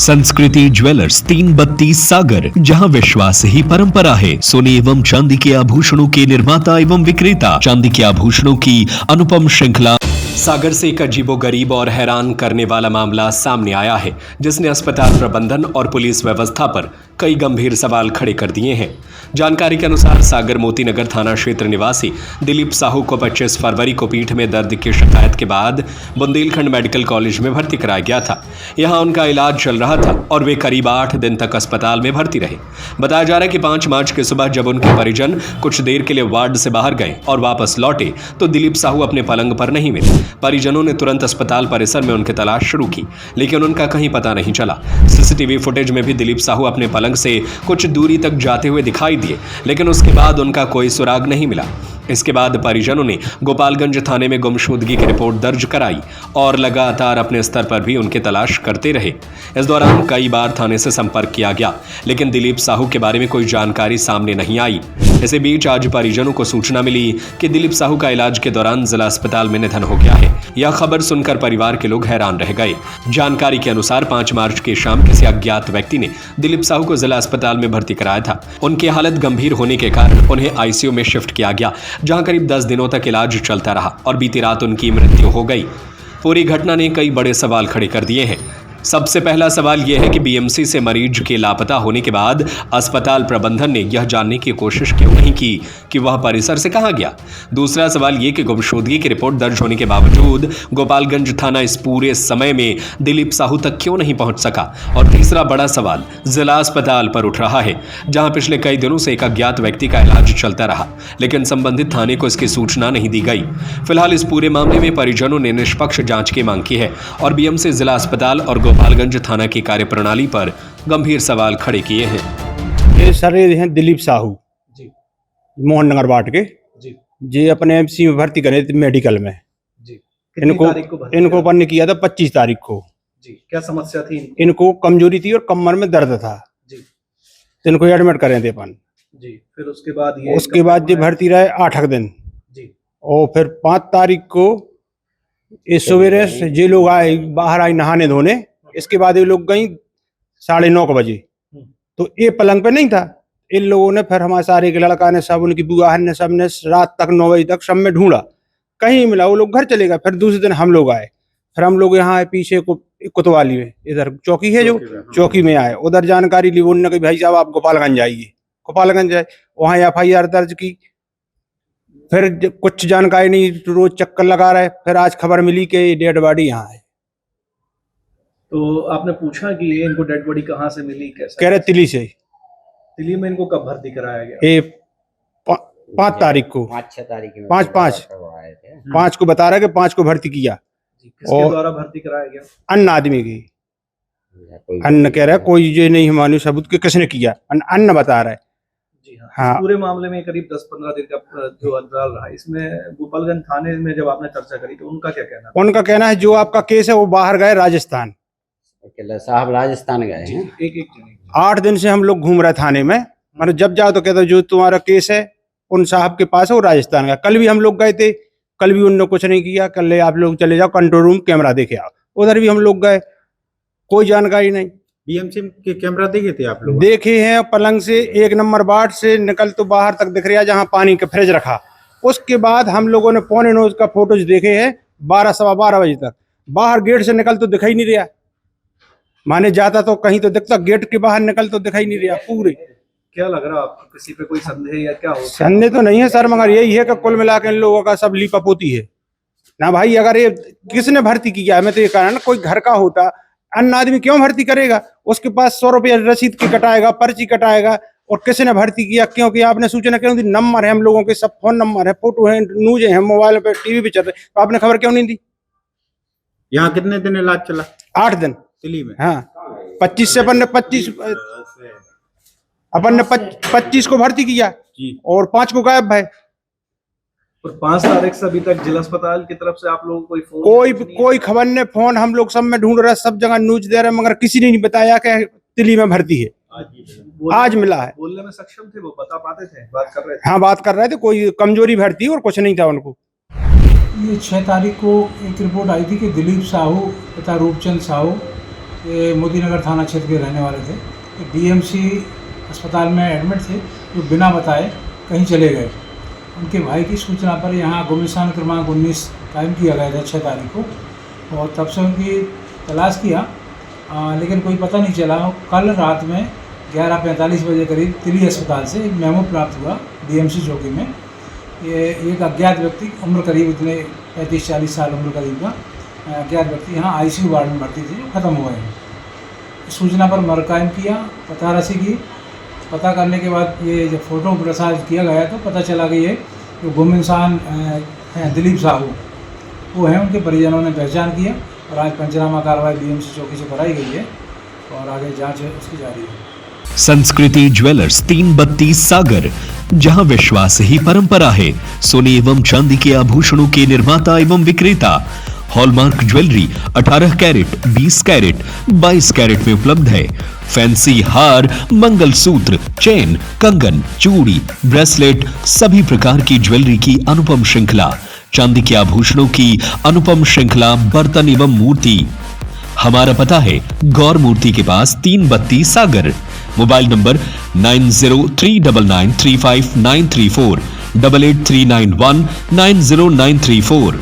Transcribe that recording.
संस्कृति ज्वेलर्स 332 सागर, जहां विश्वास ही परंपरा है। सोने एवं चांदी के आभूषणों के निर्माता एवं विक्रेता, चांदी के आभूषणों की अनुपम श्रृंखला। सागर से एक अजीबोगरीब और हैरान करने वाला मामला सामने आया है, जिसने अस्पताल प्रबंधन और पुलिस व्यवस्था पर कई गंभीर सवाल खड़े कर दिए हैं। जानकारी के अनुसार सागर मोती नगर थाना क्षेत्र निवासी दिलीप साहू को 25 फरवरी को पीठ में दर्द की शिकायत के बाद बुंदेलखंड मेडिकल कॉलेज में भर्ती कराया गया था। यहां उनका इलाज चल रहा था और वे करीब 8 दिन तक अस्पताल में भर्ती रहे। बताया जा रहा है कि 5 मार्च की सुबह जब उनके परिजन कुछ देर के लिए वार्ड से बाहर गए और वापस लौटे तो दिलीप साहू अपने पलंग पर नहीं मिले। परिजनों ने तुरंत अस्पताल परिसर में उनकी तलाश शुरू की, लेकिन उनका कहीं पता नहीं चला। सीसीटीवी फुटेज में भी दिलीप साहू अपने पलंग से कुछ दूरी तक जाते हुए दिखाई दिए, लेकिन उसके बाद उनका कोई सुराग नहीं मिला। इसके बाद परिजनों ने गोपालगंज थाने में गुमशुदगी की रिपोर्ट दर्ज कराई और लगातार अपने स्तर पर भी उनकी तलाश करते रहे। इस दौरान कई बार थाने से संपर्क किया गया, लेकिन दिलीप साहू के बारे में कोई जानकारी सामने नहीं आई। इसी बीच आज परिजनों को सूचना मिली कि दिलीप साहू का इलाज के दौरान जिला अस्पताल में निधन हो गया है। यह खबर सुनकर परिवार के लोग हैरान रह गए। जानकारी के अनुसार 5 मार्च की शाम किसी अज्ञात व्यक्ति ने दिलीप साहू को जिला अस्पताल में भर्ती कराया था। उनकी हालत गंभीर होने के कारण उन्हें आईसीयू में शिफ्ट किया गया, जहां करीब 10 दिनों तक इलाज चलता रहा और बीती रात उनकी मृत्यु हो गई। पूरी घटना ने कई बड़े सवाल खड़े कर दिए हैं। सबसे पहला सवाल यह है कि बीएमसी से मरीज के लापता होने के बाद अस्पताल प्रबंधन ने यह जानने की कोशिश क्यों नहीं की कि वह परिसर से कहां गया। दूसरा सवाल यह कि गुमशुदगी की रिपोर्ट दर्ज होने के बावजूद गोपालगंज थाना इस पूरे समय में दिलीप साहू तक क्यों नहीं पहुंच सका। और तीसरा बड़ा सवाल जिला अस्पताल पर उठ रहा है, जहां पिछले कई दिनों से एक अज्ञात व्यक्ति का इलाज चलता रहा, लेकिन संबंधित थाने को इसकी सूचना नहीं दी गई। फिलहाल इस पूरे मामले में परिजनों ने निष्पक्ष जांच की मांग की है और बीएमसी जिला अस्पताल और गोपालगंज थाना की कार्यप्रणाली पर गंभीर सवाल खड़े किए हैं। ये सर हैं दिलीप साहू जी, मोहन नगर वार्ड के जी, जी, अपने एमसी में भर्ती करे थे मेडिकल में। जी। कितनी तारीख को भर्ती इनको अपन ने किया था 25 तारीख को। जी, क्या समस्या थी इनको कमजोरी थी और कमर में दर्द था जी, तो इनको एडमिट करे थे अपन जी। फिर उसके बाद ये भर्ती रहे 8 दिन जी, और फिर 5 तारीख को इस सवेरे से जे लोग आए बाहर आए नहाने धोने, इसके बाद ये लोग गई 9:30 बजे, तो ये पलंग पे नहीं था। इन लोगों ने फिर हमारे सारे के लड़का ने सब उनकी बुआ ने सब ने रात तक 9 बजे तक सब में ढूंढा, कहीं मिला। वो लोग घर चले गए। फिर दूसरे दिन हम लोग आए, फिर हम लोग यहाँ आए पीछे को कोतवाली में, इधर चौकी है जो चौकी में आए, उधर जानकारी ली। उन्होंने कहा भाई साहब आप गोपालगंज आइए। गोपालगंज आए, वहाँ FIR दर्ज की। फिर कुछ जानकारी नहीं, रोज चक्कर लगा रहे। फिर आज खबर मिली कि डेड बॉडी यहाँ है। तो आपने पूछा कि ये इनको डेड बॉडी कहाँ से मिली, कैसे? कह रहे तिली से। दिल्ली में इनको कब भर्ती कराया गया? ये 5 तारीख को, 5-6 तारीख में 5 को बता रहा है कि 5 को भर्ती किया। जी, किसके द्वारा भर्ती कराया गया? अन्य आदमी की। अन्य कह रहा है कोई ये नहीं मालूम सबूत के किसने किया, अन्य बता रहा है। जी हाँ। इस पूरे मामले में करीब 10-15 दिन का जो अंतराल रहा, इसमें गोपालगंज थाने में जब आपने चर्चा करी तो उनका क्या कहना? उनका कहना है जो आपका केस है वो बाहर गए राजस्थान। साहब राजस्थान गए हैं। एक 8 दिन से हम लोग घूम रहे थाने में, मतलब जब जाओ तो कहते जो तुम्हारा केस है उन साहब के पास है वो राजस्थान गया। कल भी हम लोग गए थे, कल भी उन्होंने कुछ नहीं किया। कल आप लोग चले जाओ कंट्रोल रूम कैमरा देखे आओ, उधर भी हम लोग गए, कोई जानकारी नहीं। बीएमसी के कैमरा देखे थे आप लोग? देखे हैं, पलंग से 1 नंबर वार्ड से निकल तो बाहर तक दिख रहा है जहाँ पानी का फ्रिज रखा। उसके बाद हम लोगों ने 9:15 का फोटोज देखे हैं 12 सवा 12 बजे तक। बाहर गेट से निकल तो दिखाई नहीं रहा, माने जाता तो कहीं तो दिखता, गेट के बाहर निकल तो दिखाई नहीं रहा पूरे। क्या लग रहा आपको, किसी पे कोई संदेह या क्या हो? संदेह तो नहीं है सर, मगर यही है कि कुल मिला के इन लोगों का सब लीपापोती है ना भाई। अगर ये किसने भर्ती किया है, मैं तो ये कह रहा ना, कोई घर का होता अन्य आदमी क्यों भर्ती करेगा? उसके पास 100 रुपया रसीद की कटाएगा, पर्ची कटाएगा, और किसने भर्ती किया क्योंकि आपने सूचना क्यों दी? नंबर है हम लोगों के, सब फोन नंबर है, फोटो है, न्यूज है, मोबाइल पे टीवी पे चल रहे, तो आपने खबर क्यों नहीं दी? यहाँ कितने दिन इलाज चला? 8 दिन दिल्ली में। हाँ, 25 से अपन ने 25 को भर्ती किया और 5 को गायब है। और 5 तारीख से अभी तक जिला अस्पताल की तरफ से आप लोगों को कोई फोन कोई खबर नहीं। फोन हम लोग सब में ढूंढ रहे, सब जगह न्यूज दे रहे, मगर किसी ने नहीं बताया कि दिल्ली में भर्ती है। आज मिला है। बोलने में सक्षम थे, वो बता पाते थे, बात कर रहे थे? हाँ, बात कर रहे थे। कोई कमजोरी भर्ती और कुछ नहीं था उनको। ये 6 तारीख को एक रिपोर्ट आई थी कि दिलीप साहू तथा रूपचंद साहू ये मोदीनगर थाना क्षेत्र के रहने वाले थे। ये डीएमसी अस्पताल में एडमिट थे, जो बिना बताए कहीं चले गए। उनके भाई की सूचना पर यहाँ गुमनिशान क्रमांक 19 कायम किया गया था 6 तारीख को, और तब से उनकी तलाश किया, लेकिन कोई पता नहीं चला। कल रात में 11:45 बजे करीब तिली अस्पताल से एक मेमो प्राप्त हुआ डीएमसी चौकी में। ये एक अज्ञात व्यक्ति, उम्र करीब इतने 35-40 साल उम्र करीब का अज्ञात व्यक्ति यहाँ आईसीयू वार्ड में भर्ती थे, जो ख़त्म हुए हैं। सूचना पर मर्ग कायम किया, पता रसी की। पता करने के बाद ये जब फोटो प्रसारित किया गया तो पता चला कि ये जो गुम इंसान हैं दिलीप साहू, वो हैं। उनके परिजनों ने पहचान किया और आज पंचनामा कार्रवाई डीएमसी चौकी से कराई गई है और आगे जांच उसकी जारी है। संस्कृति ज्वेलर्स 332 सागर, जहां विश्वास ही परंपरा है। सोने एवं चांदी के आभूषणों के निर्माता एवं विक्रेता। Hallmark jewellery 18 carat, 20 carat, 22 carat में उपलब्ध है। फैंसी हार, मंगलसूत्र, चेन, कंगन, चूड़ी, ब्रेसलेट, सभी प्रकार की ज्वेलरी की अनुपम श्रृंखला। चांदी के आभूषणों की अनुपम श्रृंखला, बर्तन एवं मूर्ति। हमारा पता है गौर मूर्ति के पास 332 सागर। Mobile number 9039935934, 8839190934।